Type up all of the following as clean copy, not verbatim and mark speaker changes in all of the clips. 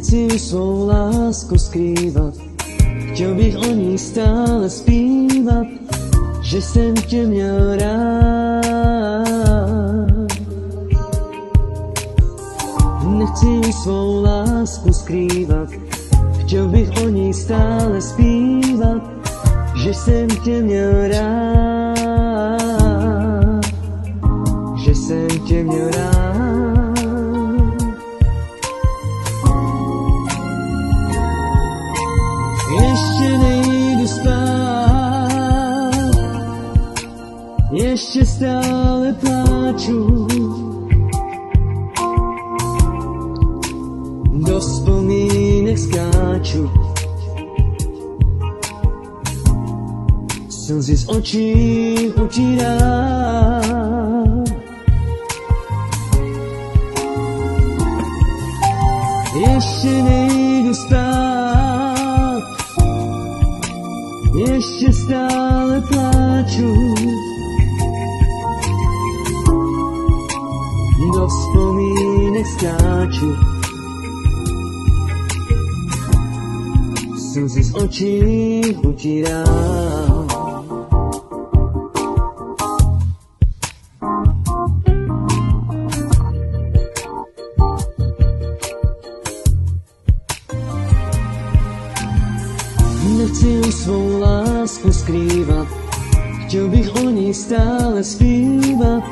Speaker 1: Nechci už svou lásku skrývat, chtěl bych o ní stále zpívat, že jsem tě měl rád. Nechci už svou lásku skrývat, chtěl bych o ní stále zpívat, že jsem tě měl rád, že jsem tě měl rád. Ještě nejdu spát, ještě stále pláču, do vzpomínek skáču, slzy z očí utírám. Ještě nejdu spát, ještě stále pláču, do vzpomínek skáču, slzy z očí utírám. Nechci už svou lásku skrývat, chtěl bych o ní stále zpívat,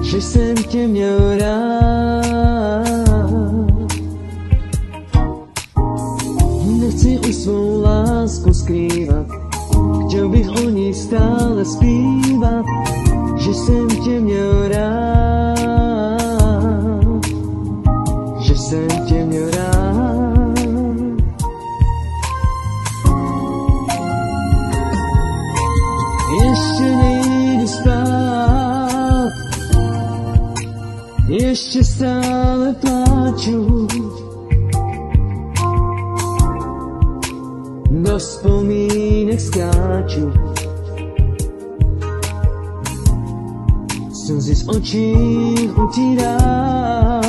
Speaker 1: že jsem tě měl rád. Nechci už svou lásku skrývat, chtěl bych o ní stále zpívat, že jsem tě měl rád, že jsem tě měl rád. Ještě nejdu spát, ještě stále pláču, do vzpomínek skáču, slzy z očí utírám.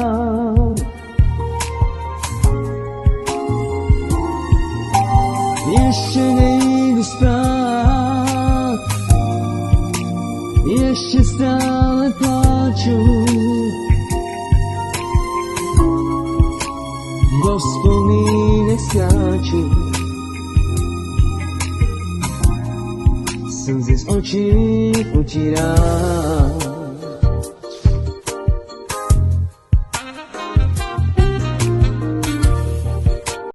Speaker 1: Ještě nejdu spát, ještě stále pláču, do vzpomínek skáču, slzy z očí utírám.